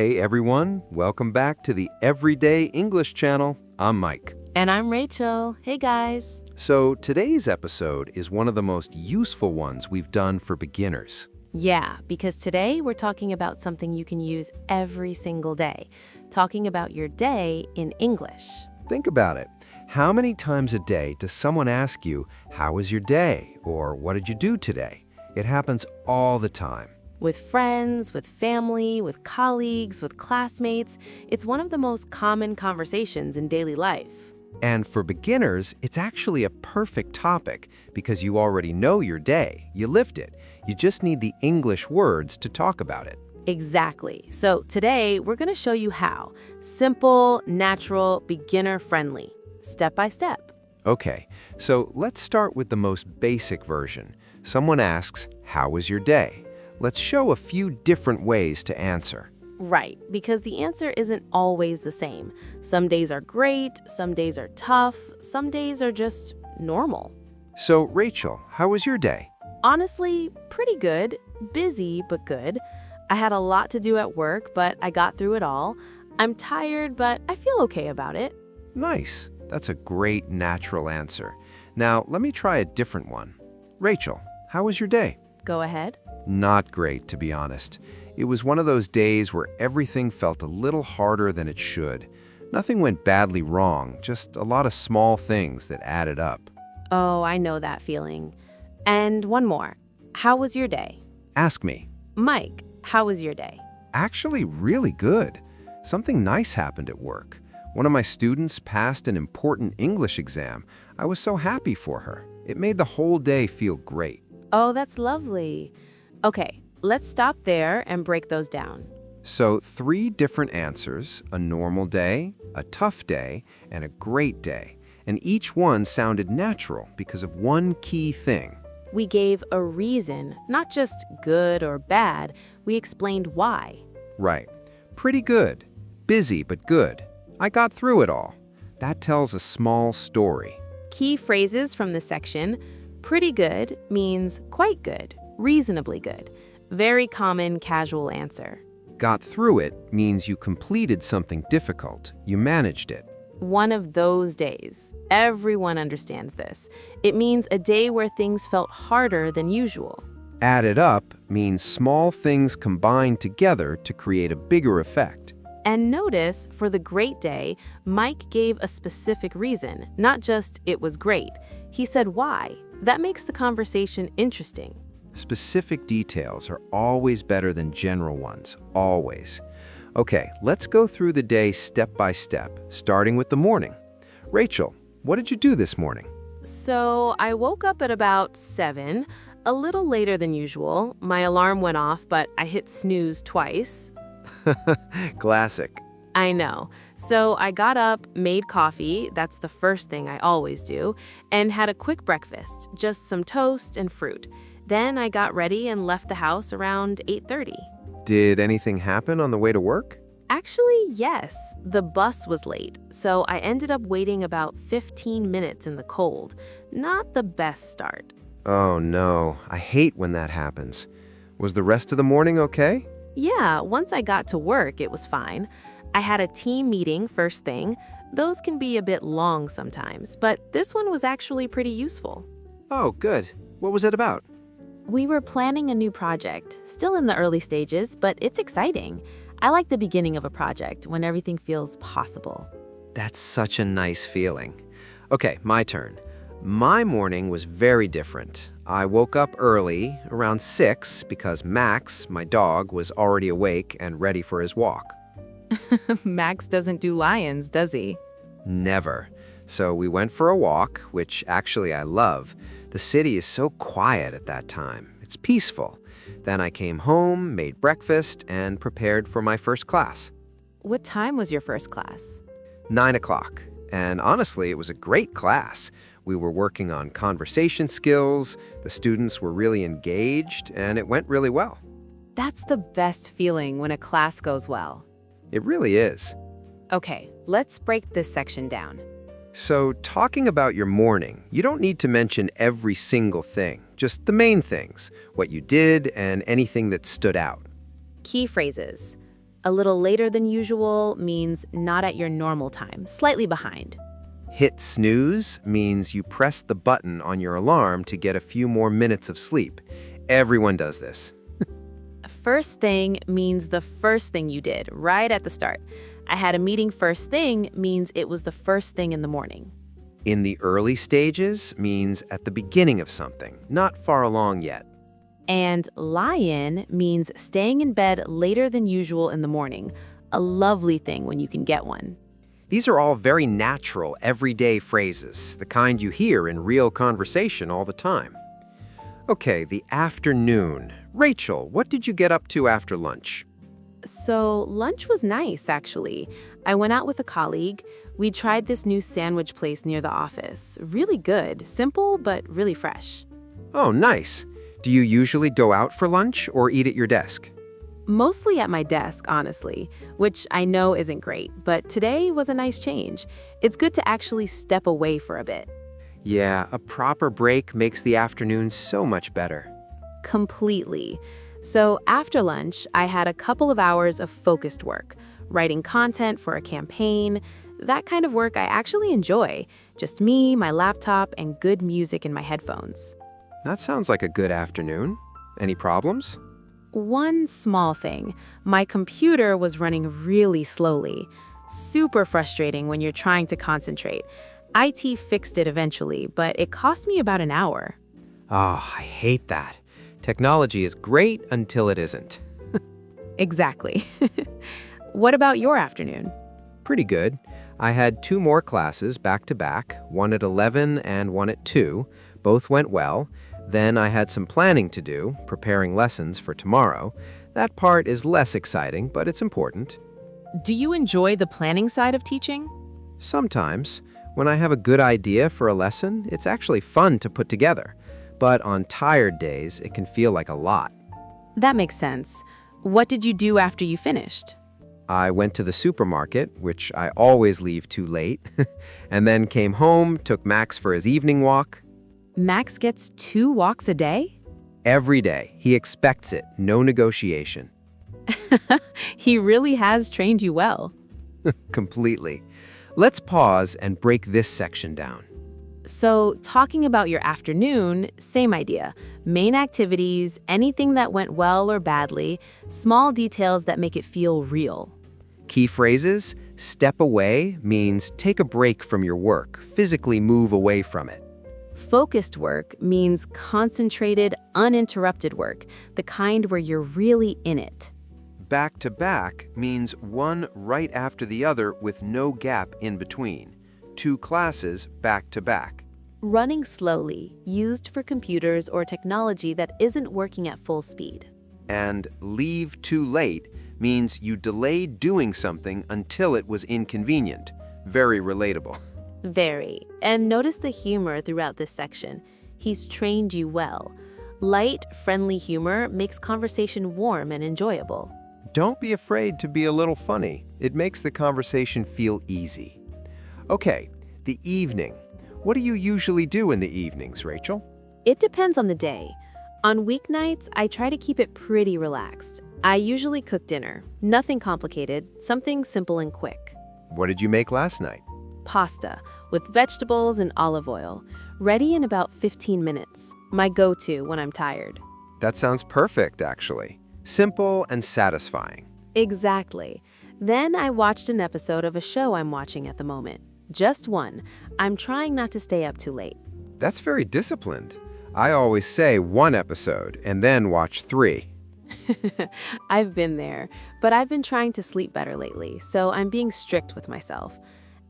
Hey everyone, welcome back to the Everyday English channel. I'm Mike. And I'm Rachel. Hey guys. So today's episode is one of the most useful ones we've done for beginners. Yeah, because today we're talking about something you can use every single day. Talking about your day in English. Think about it. How many times a day does someone ask you, "How was your day?" or "What did you do today?" It happens all the time. With friends, with family, with colleagues, with classmates, it's one of the most common conversations in daily life. And for beginners, it's actually a perfect topic because you already know your day. You lived it. You just need the English words to talk about it. Exactly. So today we're going to show you how. Simple, natural, beginner-friendly. Step by step. Okay, so let's start with the most basic version. Someone asks, "How was your day?" Let's show a few different ways to answer. Right, because the answer isn't always the same. Some days are great, some days are tough, some days are just normal. So, Rachel, how was your day? Honestly, pretty good. Busy, but good. I had a lot to do at work, but I got through it all. I'm tired, but I feel okay about it. Nice. That's a great natural answer. Now, let me try a different one. Rachel, how was your day? Go ahead. Not great, to be honest. It was one of those days where everything felt a little harder than it should. Nothing went badly wrong, just a lot of small things that added up. Oh, I know that feeling. And one more. How was your day? Ask me. Mike, how was your day? Actually, really good. Something nice happened at work. One of my students passed an important English exam. I was so happy for her. It made the whole day feel great. Oh, that's lovely. Okay, let's stop there and break those down. So 3 different answers, a normal day, a tough day, and a great day. And each one sounded natural because of one key thing. We gave a reason, not just good or bad. We explained why. Right. Pretty good. Busy, but good. I got through it all. That tells a small story. Key phrases from this section. Pretty good means quite good, reasonably good. Very common casual answer. Got through it means you completed something difficult. You managed it. One of those days. Everyone understands this. It means a day where things felt harder than usual. Added up means small things combined together to create a bigger effect. And notice, for the great day, Mike gave a specific reason, not just it was great. He said why. That makes the conversation interesting. Specific details are always better than general ones, always. Okay, let's go through the day step by step, starting with the morning. Rachel, what did you do this morning? So I woke up at about 7, a little later than usual. My alarm went off, but I hit snooze twice. Classic. I know. So I got up, made coffee, that's the first thing I always do, and had a quick breakfast, just some toast and fruit. Then I got ready and left the house around 8:30. Did anything happen on the way to work? Actually, yes. The bus was late, so I ended up waiting about 15 minutes in the cold. Not the best start. Oh no, I hate when that happens. Was the rest of the morning okay? Yeah, once I got to work, it was fine. I had a team meeting first thing. Those can be a bit long sometimes, but this one was actually pretty useful. Oh, good. What was it about? We were planning a new project, still in the early stages, but it's exciting. I like the beginning of a project when everything feels possible. That's such a nice feeling. Okay, my turn. My morning was very different. I woke up early, around 6, because Max, my dog, was already awake and ready for his walk. Max doesn't do lions, does he? Never. So we went for a walk, which actually I love. The city is so quiet at that time. It's peaceful. Then I came home, made breakfast, and prepared for my first class. What time was your first class? 9 o'clock. And honestly, it was a great class. We were working on conversation skills, the students were really engaged, and it went really well. That's the best feeling when a class goes well. It really is. Okay, let's break this section down. So, talking about your morning, you don't need to mention every single thing, just the main things, what you did and anything that stood out. Key phrases. A little later than usual means not at your normal time, slightly behind. Hit snooze means you press the button on your alarm to get a few more minutes of sleep. Everyone does this. First thing means the first thing you did, right at the start. I had a meeting first thing means it was the first thing in the morning. In the early stages means at the beginning of something, not far along yet. And lie-in means staying in bed later than usual in the morning. A lovely thing when you can get one. These are all very natural, everyday phrases, the kind you hear in real conversation all the time. Okay, the afternoon. Rachel, what did you get up to after lunch? So lunch was nice, actually. I went out with a colleague. We tried this new sandwich place near the office. Really good, simple, but really fresh. Oh, nice. Do you usually go out for lunch or eat at your desk? Mostly at my desk, honestly, which I know isn't great, but today was a nice change. It's good to actually step away for a bit. Yeah, a proper break makes the afternoon so much better. Completely. So after lunch, I had a couple of hours of focused work, writing content for a campaign. That kind of work I actually enjoy. Just me, my laptop, and good music in my headphones. That sounds like a good afternoon. Any problems? One small thing. My computer was running really slowly. Super frustrating when you're trying to concentrate. IT fixed it eventually, but it cost me about an hour. Oh, I hate that. Technology is great until it isn't. Exactly. What about your afternoon? Pretty good. I had 2 more classes back to back, one at 11 and one at 2. Both went well. Then I had some planning to do, preparing lessons for tomorrow. That part is less exciting, but it's important. Do you enjoy the planning side of teaching? Sometimes, when I have a good idea for a lesson, it's actually fun to put together. But on tired days, it can feel like a lot. That makes sense. What did you do after you finished? I went to the supermarket, which I always leave too late, and then came home, took Max for his evening walk. Max gets 2 walks a day? Every day. He expects it. No negotiation. He really has trained you well. Completely. Let's pause and break this section down. So, talking about your afternoon, same idea. Main activities, anything that went well or badly, small details that make it feel real. Key phrases: step away means take a break from your work, physically move away from it. Focused work means concentrated, uninterrupted work, the kind where you're really in it. Back to back means one right after the other with no gap in between. 2 classes back to back. Running slowly, used for computers or technology that isn't working at full speed. And leave too late means you delayed doing something until it was inconvenient. Very relatable. Very. And notice the humor throughout this section. He's trained you well. Light, friendly humor makes conversation warm and enjoyable. Don't be afraid to be a little funny. It makes the conversation feel easy. Okay, the evening. What do you usually do in the evenings, Rachel? It depends on the day. On weeknights, I try to keep it pretty relaxed. I usually cook dinner. Nothing complicated, something simple and quick. What did you make last night? Pasta, with vegetables and olive oil. Ready in about 15 minutes. My go-to when I'm tired. That sounds perfect, actually. Simple and satisfying. Exactly. Then I watched an episode of a show I'm watching at the moment. Just one. I'm trying not to stay up too late. That's very disciplined. I always say 1 episode and then watch 3. I've been there, but I've been trying to sleep better lately, so I'm being strict with myself.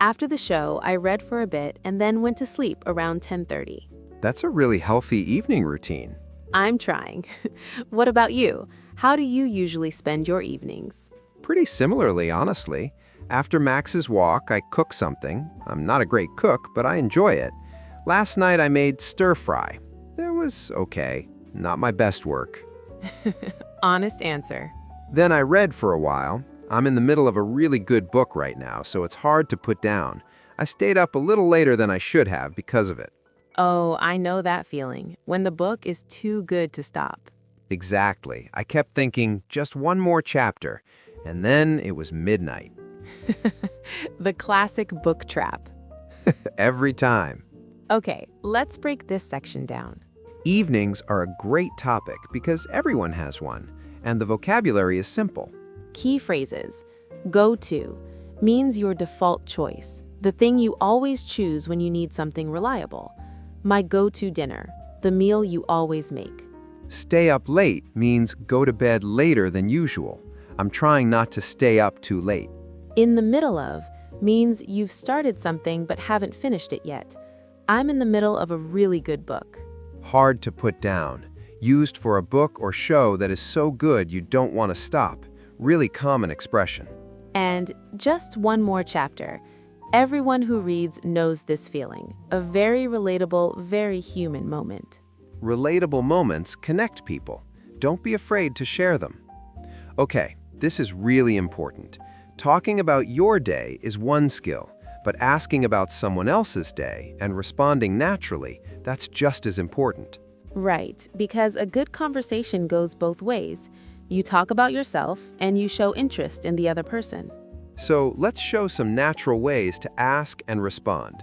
After the show, I read for a bit and then went to sleep around 10:30. That's a really healthy evening routine. I'm trying. What about you? How do you usually spend your evenings? Pretty similarly, honestly. After Max's walk, I cook something. I'm not a great cook, but I enjoy it. Last night I made stir fry. It was okay. Not my best work. Honest answer. Then I read for a while. I'm in the middle of a really good book right now, so it's hard to put down. I stayed up a little later than I should have because of it. Oh, I know that feeling, when the book is too good to stop. Exactly. I kept thinking, just 1 more chapter, And then it was midnight. The classic book trap. Every time. Okay, let's break this section down. Evenings are a great topic because everyone has one, and the vocabulary is simple. Key phrases. Go to means your default choice, the thing you always choose when you need something reliable. My go-to dinner, the meal you always make. Stay up late means go to bed later than usual. I'm trying not to stay up too late. In the middle of means you've started something but haven't finished it yet. I'm in the middle of a really good book. Hard to put down. Used for a book or show that is so good you don't want to stop. Really common expression. And just one more chapter. Everyone who reads knows this feeling. A very relatable, very human moment. Relatable moments connect people. Don't be afraid to share them. Okay, this is really important. Talking about your day is one skill, but asking about someone else's day and responding naturally, that's just as important. Right, because a good conversation goes both ways. You talk about yourself and you show interest in the other person. So let's show some natural ways to ask and respond.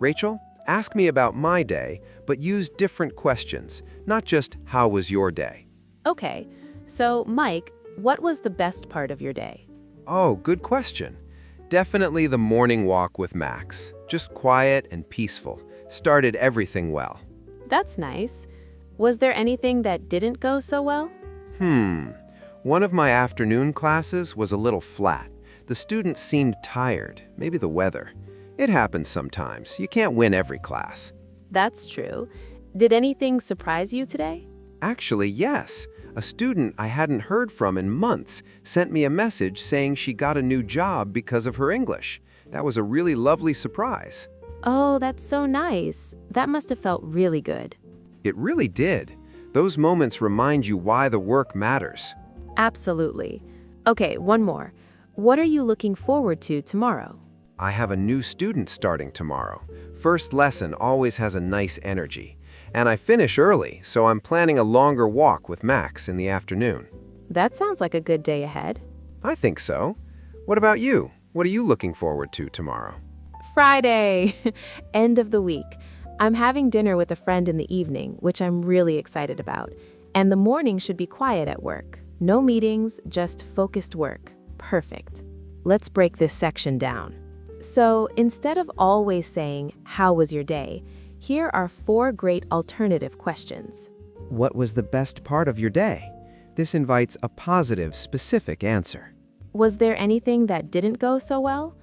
Rachel, ask me about my day, but use different questions, not just how was your day. Okay, so Mike, what was the best part of your day? Oh, good question. Definitely the morning walk with Max. Just quiet and peaceful. Started everything well. That's nice. Was there anything that didn't go so well? One of my afternoon classes was a little flat. The students seemed tired, maybe the weather. It happens sometimes. You can't win every class. That's true. Did anything surprise you today? Actually, yes. A student I hadn't heard from in months sent me a message saying she got a new job because of her English. That was a really lovely surprise. Oh, that's so nice. That must have felt really good. It really did. Those moments remind you why the work matters. Absolutely. Okay, one more. What are you looking forward to tomorrow? I have a new student starting tomorrow. First lesson always has a nice energy. And I finish early, so I'm planning a longer walk with Max in the afternoon. That sounds like a good day ahead. I think so. What about you? What are you looking forward to tomorrow? Friday! End of the week. I'm having dinner with a friend in the evening, which I'm really excited about. And the morning should be quiet at work. No meetings, just focused work. Perfect. Let's break this section down. So instead of always saying, "How was your day?" here are 4 great alternative questions. What was the best part of your day? This invites a positive, specific answer. Was there anything that didn't go so well?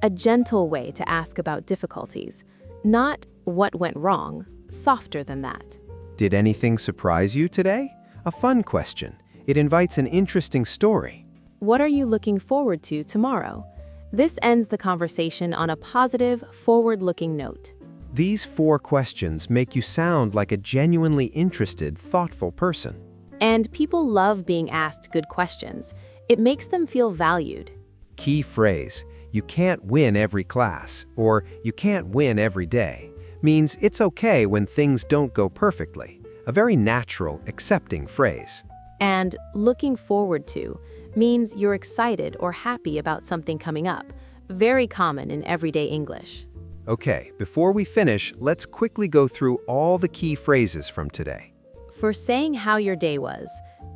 A gentle way to ask about difficulties. Not what went wrong, softer than that. Did anything surprise you today? A fun question. It invites an interesting story. What are you looking forward to tomorrow? This ends the conversation on a positive, forward-looking note. These 4 questions make you sound like a genuinely interested, thoughtful person. And people love being asked good questions. It makes them feel valued. Key phrase, you can't win every class, or you can't win every day, means it's okay when things don't go perfectly. A very natural, accepting phrase. And looking forward to means you're excited or happy about something coming up. Very common in everyday English. Okay, before we finish, let's quickly go through all the key phrases from today. For saying how your day was,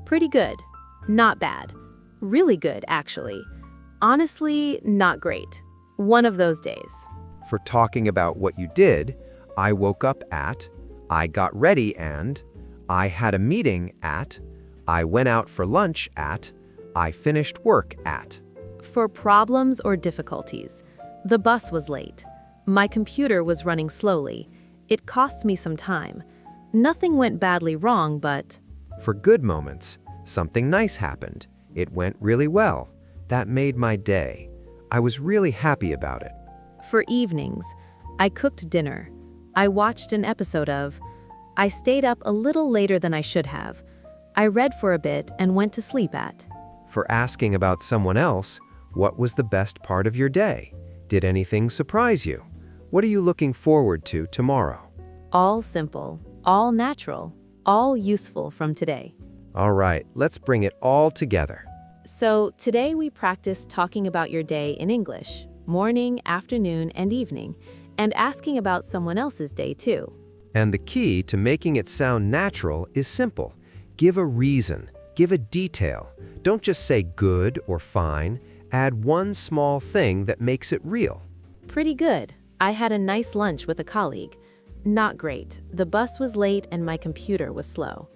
pretty good, not bad, really good actually, honestly not great, one of those days. For talking about what you did, I woke up at, I got ready and, I had a meeting at, I went out for lunch at, I finished work at. For problems or difficulties, the bus was late. My computer was running slowly. It cost me some time. Nothing went badly wrong, but... For good moments, something nice happened. It went really well. That made my day. I was really happy about it. For evenings, I cooked dinner. I watched an episode of... I stayed up a little later than I should have. I read for a bit and went to sleep at. For asking about someone else, what was the best part of your day? Did anything surprise you? What are you looking forward to tomorrow? All simple, all natural, all useful from today. All right, let's bring it all together. So today we practiced talking about your day in English, morning, afternoon, and evening, and asking about someone else's day too. And the key to making it sound natural is simple. Give a reason, give a detail. Don't just say good or fine. Add one small thing that makes it real. Pretty good. I had a nice lunch with a colleague. Not great. The bus was late and my computer was slow.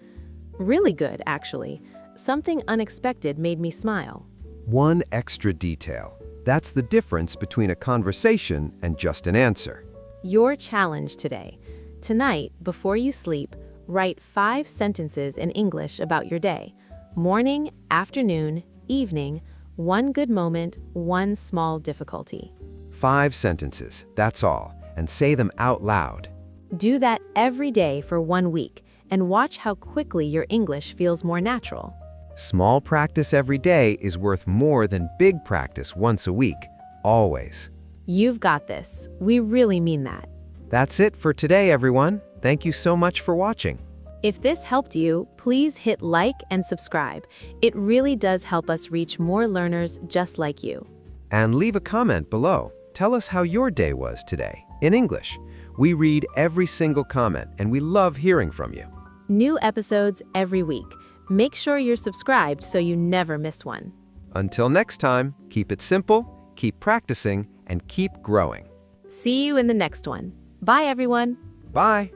Really good, actually. Something unexpected made me smile. One extra detail. That's the difference between a conversation and just an answer. Your challenge today. Tonight, before you sleep, write 5 sentences in English about your day. Morning, afternoon, evening, one good moment, one small difficulty. 5 sentences, that's all, and say them out loud. Do that every day for 1 week and watch how quickly your English feels more natural. Small practice every day is worth more than big practice once a week, always. You've got this. We really mean that. That's it for today, everyone. Thank you so much for watching. If this helped you, please hit like and subscribe. It really does help us reach more learners just like you. And leave a comment below. Tell us how your day was today, in English. We read every single comment, and we love hearing from you. New episodes every week. Make sure you're subscribed so you never miss one. Until next time, keep it simple, keep practicing, and keep growing. See you in the next one. Bye, everyone. Bye.